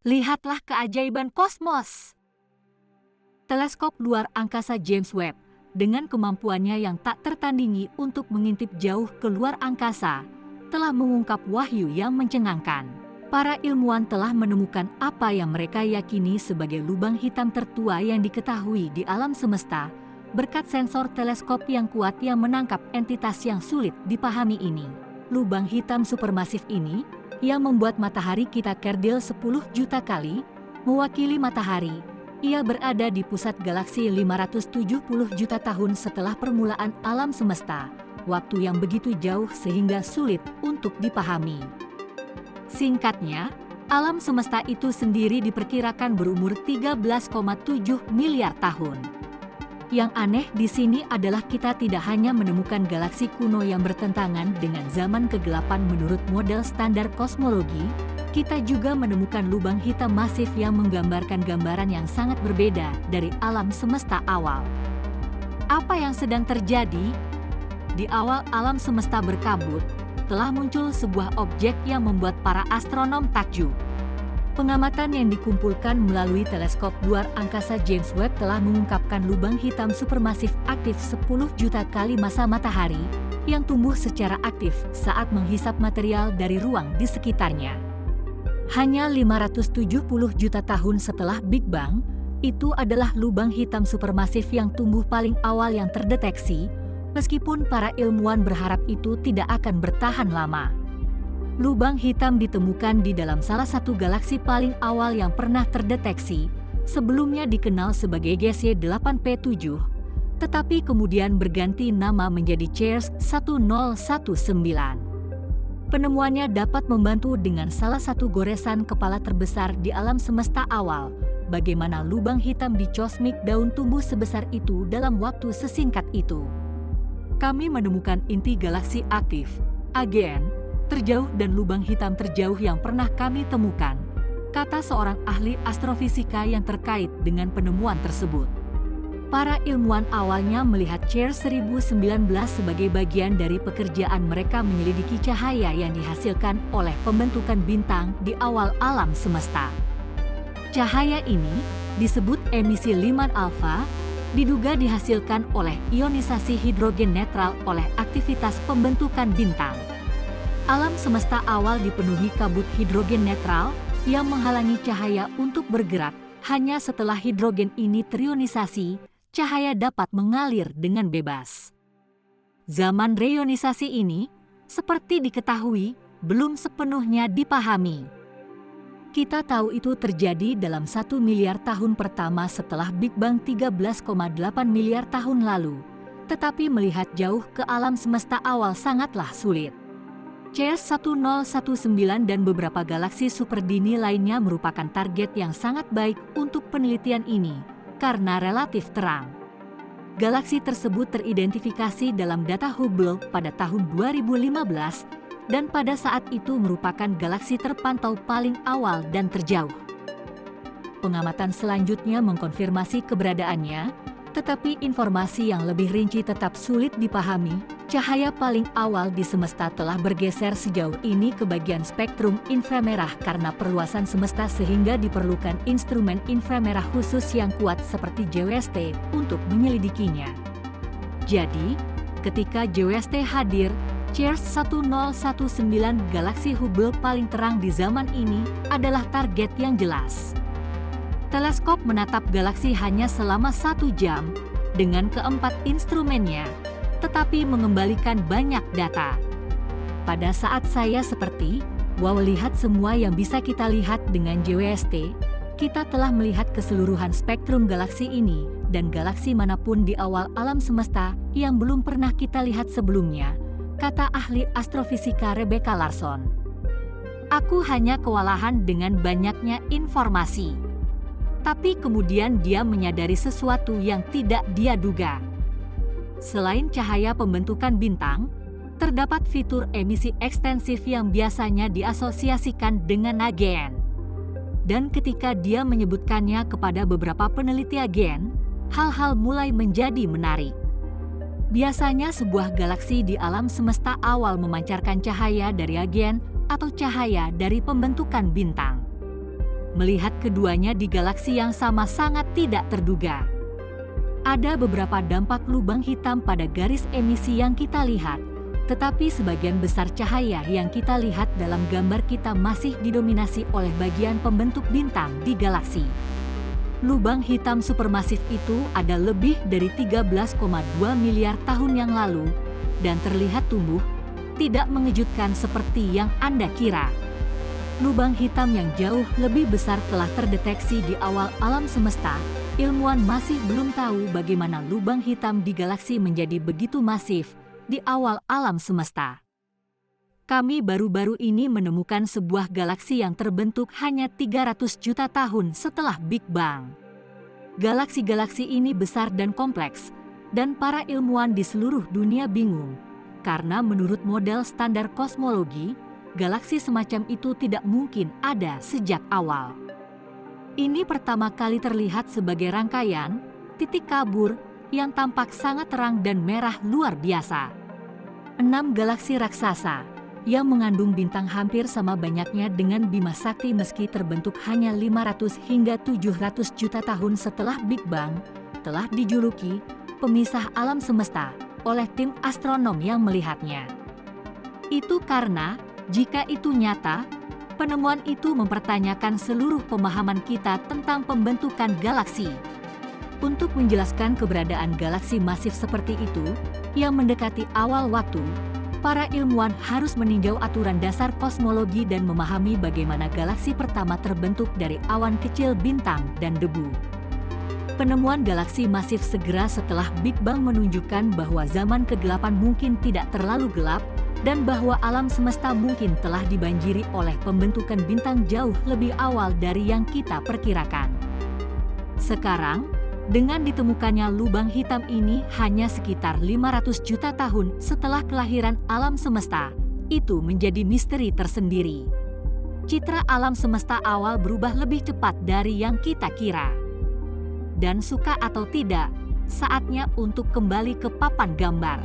Lihatlah keajaiban kosmos! Teleskop luar angkasa James Webb, dengan kemampuannya yang tak tertandingi untuk mengintip jauh ke luar angkasa, telah mengungkap wahyu yang mencengangkan. Para ilmuwan telah menemukan apa yang mereka yakini sebagai lubang hitam tertua yang diketahui di alam semesta, berkat sensor teleskop yang kuat yang menangkap entitas yang sulit dipahami ini. Lubang hitam supermasif ini, yang membuat matahari kita kerdil 10 juta kali, mewakili matahari. Ia berada di pusat galaksi 570 juta tahun setelah permulaan alam semesta, waktu yang begitu jauh sehingga sulit untuk dipahami. Singkatnya, alam semesta itu sendiri diperkirakan berumur 13,7 miliar tahun. Yang aneh di sini adalah kita tidak hanya menemukan galaksi kuno yang bertentangan dengan zaman kegelapan menurut model standar kosmologi, kita juga menemukan lubang hitam masif yang menggambarkan gambaran yang sangat berbeda dari alam semesta awal. Apa yang sedang terjadi? Di awal alam semesta berkabut, telah muncul sebuah objek yang membuat para astronom takjub. Pengamatan yang dikumpulkan melalui teleskop luar angkasa James Webb telah mengungkapkan lubang hitam supermasif aktif 10 juta kali massa matahari yang tumbuh secara aktif saat menghisap material dari ruang di sekitarnya. Hanya 570 juta tahun setelah Big Bang, itu adalah lubang hitam supermasif yang tumbuh paling awal yang terdeteksi, meskipun para ilmuwan berharap itu tidak akan bertahan lama. Lubang hitam ditemukan di dalam salah satu galaksi paling awal yang pernah terdeteksi, sebelumnya dikenal sebagai GC8P7, tetapi kemudian berganti nama menjadi CEERS 1019. Penemuannya dapat membantu dengan salah satu goresan kepala terbesar di alam semesta awal, bagaimana lubang hitam di cosmic daun tumbuh sebesar itu dalam waktu sesingkat itu. Kami menemukan inti galaksi aktif, AGN, terjauh dan lubang hitam terjauh yang pernah kami temukan, kata seorang ahli astrofisika yang terkait dengan penemuan tersebut. Para ilmuwan awalnya melihat CEERS 1019 sebagai bagian dari pekerjaan mereka menyelidiki cahaya yang dihasilkan oleh pembentukan bintang di awal alam semesta. Cahaya ini disebut emisi Lyman alpha, diduga dihasilkan oleh ionisasi hidrogen netral oleh aktivitas pembentukan bintang. Alam semesta awal dipenuhi kabut hidrogen netral yang menghalangi cahaya untuk bergerak. Hanya setelah hidrogen ini terionisasi, cahaya dapat mengalir dengan bebas. Zaman reionisasi ini, seperti diketahui, belum sepenuhnya dipahami. Kita tahu itu terjadi dalam 1 miliar tahun pertama setelah Big Bang 13,8 miliar tahun lalu, tetapi melihat jauh ke alam semesta awal sangatlah sulit. CEERS 1019 dan beberapa galaksi superdini lainnya merupakan target yang sangat baik untuk penelitian ini, karena relatif terang. Galaksi tersebut teridentifikasi dalam data Hubble pada tahun 2015 dan pada saat itu merupakan galaksi terpantau paling awal dan terjauh. Pengamatan selanjutnya mengkonfirmasi keberadaannya, tetapi informasi yang lebih rinci tetap sulit dipahami. Cahaya paling awal di semesta telah bergeser sejauh ini ke bagian spektrum inframerah karena perluasan semesta sehingga diperlukan instrumen inframerah khusus yang kuat seperti JWST untuk menyelidikinya. Jadi, ketika JWST hadir, CEERS 1019 galaksi Hubble paling terang di zaman ini adalah target yang jelas. Teleskop menatap galaksi hanya selama 1 jam dengan keempat instrumennya, tetapi mengembalikan banyak data. Pada saat saya seperti, wow, lihat semua yang bisa kita lihat dengan JWST, kita telah melihat keseluruhan spektrum galaksi ini dan galaksi manapun di awal alam semesta yang belum pernah kita lihat sebelumnya, kata ahli astrofisika Rebecca Larson. Aku hanya kewalahan dengan banyaknya informasi. Tapi kemudian dia menyadari sesuatu yang tidak dia duga. Selain cahaya pembentukan bintang, terdapat fitur emisi ekstensif yang biasanya diasosiasikan dengan AGN. Dan ketika dia menyebutkannya kepada beberapa peneliti AGN, hal-hal mulai menjadi menarik. Biasanya sebuah galaksi di alam semesta awal memancarkan cahaya dari AGN atau cahaya dari pembentukan bintang. Melihat keduanya di galaksi yang sama sangat tidak terduga. Ada beberapa dampak lubang hitam pada garis emisi yang kita lihat, tetapi sebagian besar cahaya yang kita lihat dalam gambar kita masih didominasi oleh bagian pembentuk bintang di galaksi. Lubang hitam supermasif itu ada lebih dari 13,2 miliar tahun yang lalu dan terlihat tumbuh, tidak mengejutkan seperti yang Anda kira. Lubang hitam yang jauh lebih besar telah terdeteksi di awal alam semesta. Ilmuwan masih belum tahu bagaimana lubang hitam di galaksi menjadi begitu masif di awal alam semesta. Kami baru-baru ini menemukan sebuah galaksi yang terbentuk hanya 300 juta tahun setelah Big Bang. Galaksi-galaksi ini besar dan kompleks, dan para ilmuwan di seluruh dunia bingung, karena menurut model standar kosmologi, galaksi semacam itu tidak mungkin ada sejak awal. Ini pertama kali terlihat sebagai rangkaian titik kabur yang tampak sangat terang dan merah luar biasa. 6 galaksi raksasa yang mengandung bintang hampir sama banyaknya dengan Bima Sakti meski terbentuk hanya 500 hingga 700 juta tahun setelah Big Bang, telah dijuluki pemisah alam semesta oleh tim astronom yang melihatnya. Itu karena jika itu nyata, penemuan itu mempertanyakan seluruh pemahaman kita tentang pembentukan galaksi. Untuk menjelaskan keberadaan galaksi masif seperti itu, yang mendekati awal waktu, para ilmuwan harus meninjau aturan dasar kosmologi dan memahami bagaimana galaksi pertama terbentuk dari awan kecil bintang dan debu. Penemuan galaksi masif segera setelah Big Bang menunjukkan bahwa zaman kegelapan mungkin tidak terlalu gelap, dan bahwa alam semesta mungkin telah dibanjiri oleh pembentukan bintang jauh lebih awal dari yang kita perkirakan. Sekarang, dengan ditemukannya lubang hitam ini hanya sekitar 500 juta tahun setelah kelahiran alam semesta, itu menjadi misteri tersendiri. Citra alam semesta awal berubah lebih cepat dari yang kita kira. Dan suka atau tidak, saatnya untuk kembali ke papan gambar.